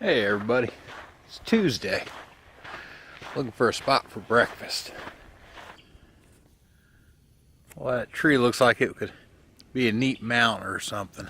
Hey everybody, it's Tuesday. Looking for a spot for breakfast. Well, that tree looks like it could be a neat mount or something.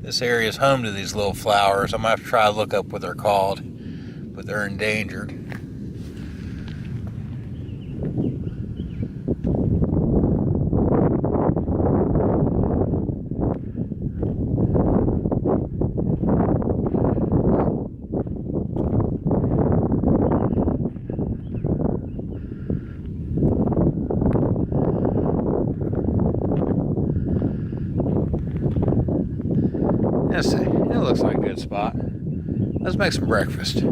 This area is home to these little flowers. I'm going to have to try to look up what they're called, but they're endangered. Let's see, it looks like a good spot. Let's make some breakfast. Yeah,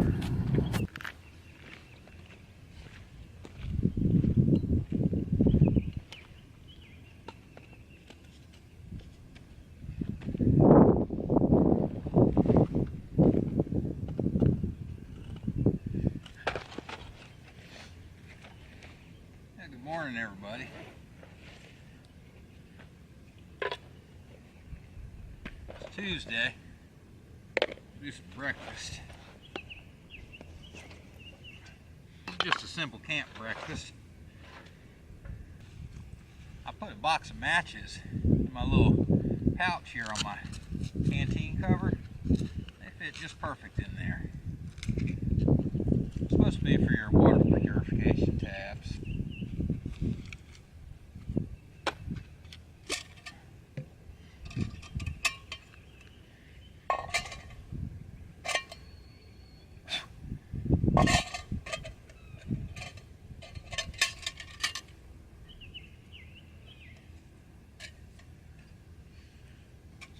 good morning everybody. Tuesday, do some breakfast. Just a simple camp breakfast. I put a box of matches in my little pouch here on my canteen cover. They fit just perfect in there. It's supposed to be for your water purification tabs.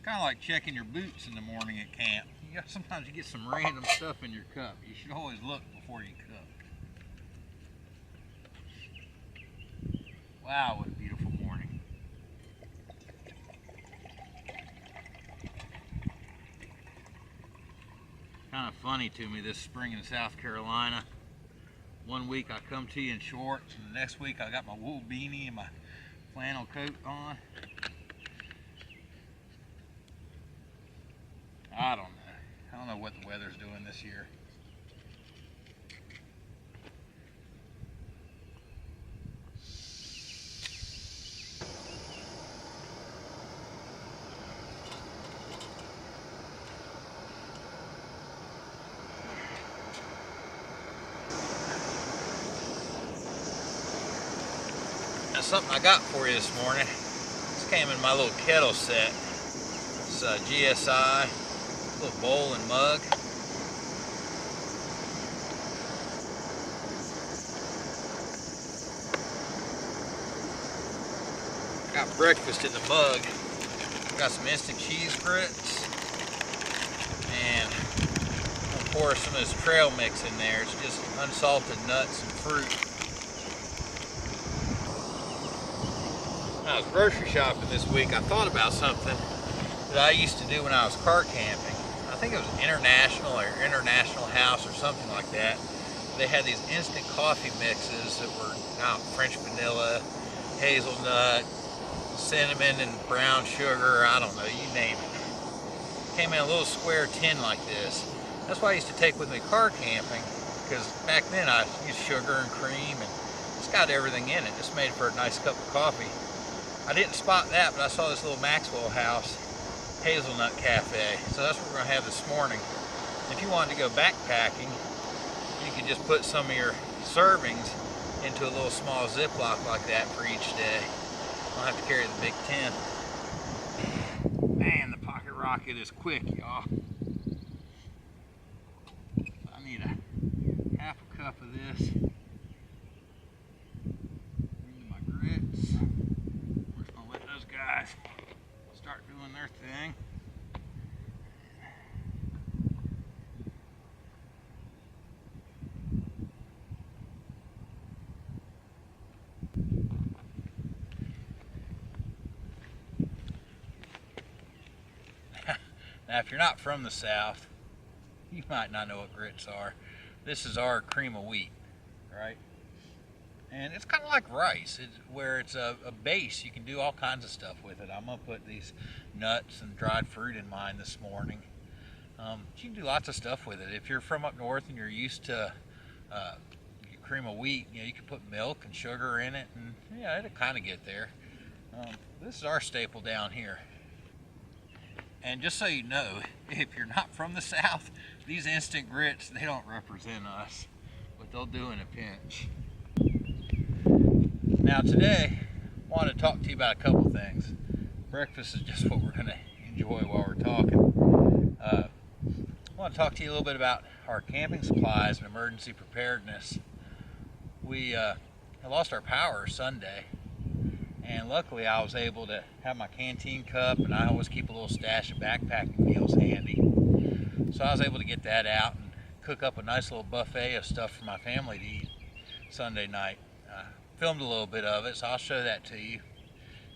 Kind of like checking your boots in the morning at camp. Sometimes you get some random stuff in your cup. You should always look before you cook. Wow, what a beautiful morning. Kind of funny to me this spring in South Carolina. One week I come to you in shorts, and the next week I got my wool beanie and my flannel coat on. I don't know what the weather's doing this year. Now something I got for you this morning. This came in my little kettle set. It's GSI. Little bowl and mug. Got breakfast in the mug. Got some instant cheese grits, and I'm gonna pour some of this trail mix in there. It's just unsalted nuts and fruit. When I was grocery shopping this week, I thought about something that I used to do when I was car camping. I think it was International or International House or something like that. They had these instant coffee mixes that were French vanilla, hazelnut, cinnamon and brown sugar, I don't know, you name it. came in a little square tin like this. That's what I used to take with me car camping, because back then I used sugar and cream, and it's got everything in it. Just made for a nice cup of coffee. I didn't spot that, but I saw this little Maxwell House hazelnut cafe, so that's what we're going to have this morning. If you wanted to go backpacking, you could just put some of your servings into a little small Ziploc like that for each day. You don't have to carry the big tin. Man, the pocket rocket is quick, y'all. I need a half a cup of this into my grits. We're just gonna let those guys start doing their thing. Now, if you're not from the South, you might not know what grits are. This is our cream of wheat, right? And it's kind of like rice, where it's a base. You can do all kinds of stuff with it. I'm going to put these nuts and dried fruit in mine this morning. You can do lots of stuff with it. If you're from up north and you're used to cream of wheat, you know, you can put milk and sugar in it, and yeah, it'll kind of get there. This is our staple down here. And just so you know, if you're not from the South, these instant grits, they don't represent us, but they'll do in a pinch. Now today, I want to talk to you about a couple things. Breakfast is just what we're going to enjoy while we're talking. I want to talk to you a little bit about our camping supplies and emergency preparedness. We lost our power Sunday. And luckily I was able to have my canteen cup, and I always keep a little stash of backpacking meals handy. So I was able to get that out and cook up a nice little buffet of stuff for my family to eat Sunday night. Filmed a little bit of it, so I'll show that to you.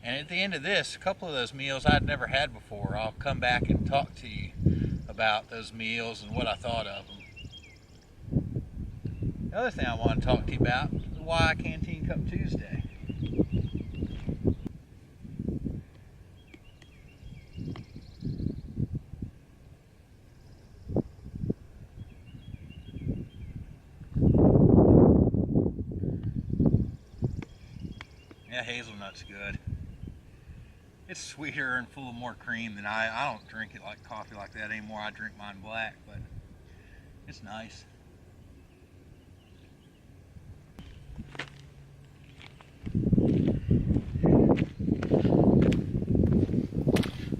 And at the end of this, a couple of those meals I'd never had before. I'll come back and talk to you about those meals and what I thought of them. The other thing I want to talk to you about is why Canteen Cup Tuesday. Yeah, hazelnut's good. It's sweeter and full of more cream than I don't drink it like coffee like that anymore. I drink mine black, but it's nice.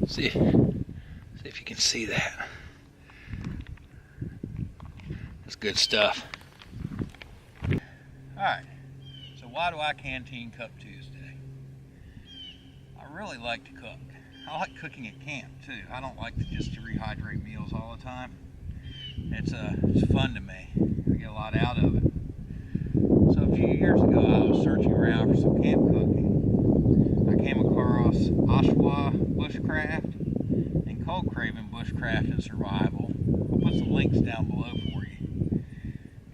See if you can see that. That's good stuff. Alright, so why do I Canteen Cup Tuesday? I really like to cook. I like cooking at camp too. I don't like just to rehydrate meals all the time. It's fun to me. I get a lot out of it. So a few years ago I was searching around for some camp cooking. I came across OshawaBushcraft and Kullcraven Bushcraft and Survival. I'll put some links down below for you.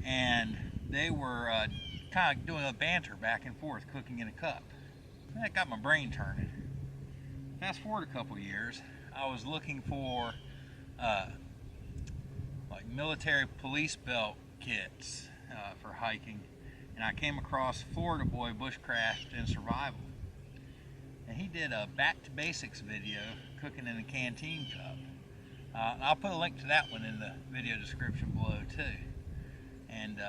And they were kind of doing a banter back and forth, cooking in a cup. That got my brain turning. Fast forward a couple years, I was looking for like military police belt kits for hiking, and I came across Floridaboy Bushcraft and Survival. And he did a back to basics video cooking in a canteen cup. I'll put a link to that one in the video description below too. And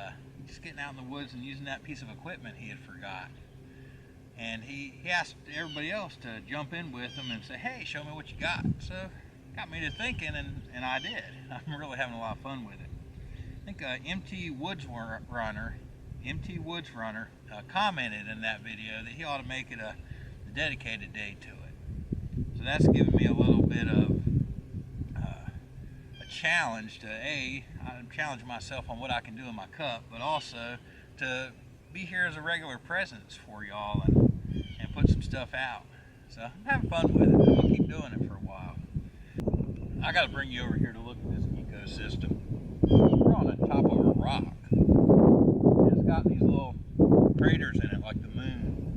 just getting out in the woods and using that piece of equipment he had forgot. And he asked everybody else to jump in with him and say, hey, show me what you got. So got me to thinking, and I did. I'm really having a lot of fun with it. I think MTWoodsrunner commented in that video that he ought to make it a dedicated day to it. So that's given me a little bit of a challenge to I'm challenging myself on what I can do in my cup, but also to be here as a regular presence for y'all and put some stuff out. So I'm having fun with it. I'm gonna keep doing it for a while. I gotta bring you over here to look at this ecosystem. We're on the top of a rock. It's got these little craters in it like the moon.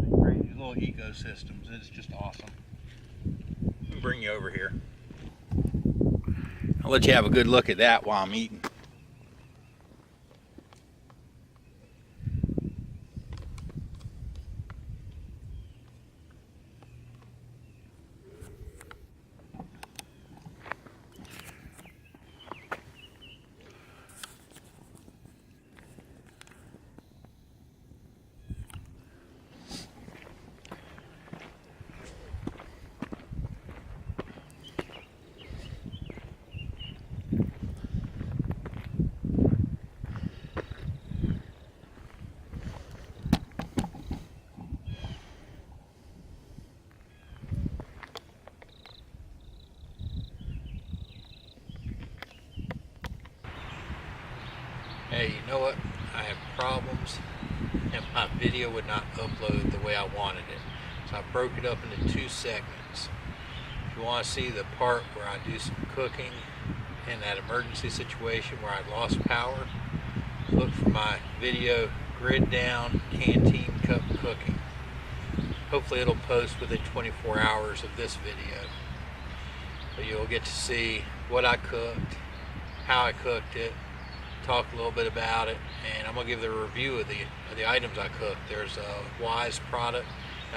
They create these little ecosystems. It's just awesome. Let me bring you over here. I'll let you have a good look at that while I'm eating. Hey, you know what? I have problems and my video would not upload the way I wanted it. So I broke it up into 2 segments. If you want to see the part where I do some cooking in that emergency situation where I lost power, look for my video Grid Down Canteen Cup Cooking. Hopefully it'll post within 24 hours of this video. So you'll get to see what I cooked, how I cooked it, talk a little bit about it, and I'm going to give the review of the items I cooked. There's a Wise product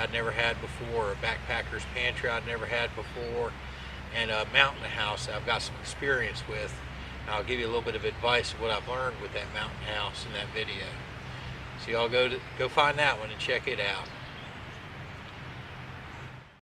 I'd never had before, a backpacker's pantry I'd never had before, and a mountain house that I've got some experience with. And I'll give you a little bit of advice of what I've learned with that mountain house in that video. So y'all go find that one and check it out.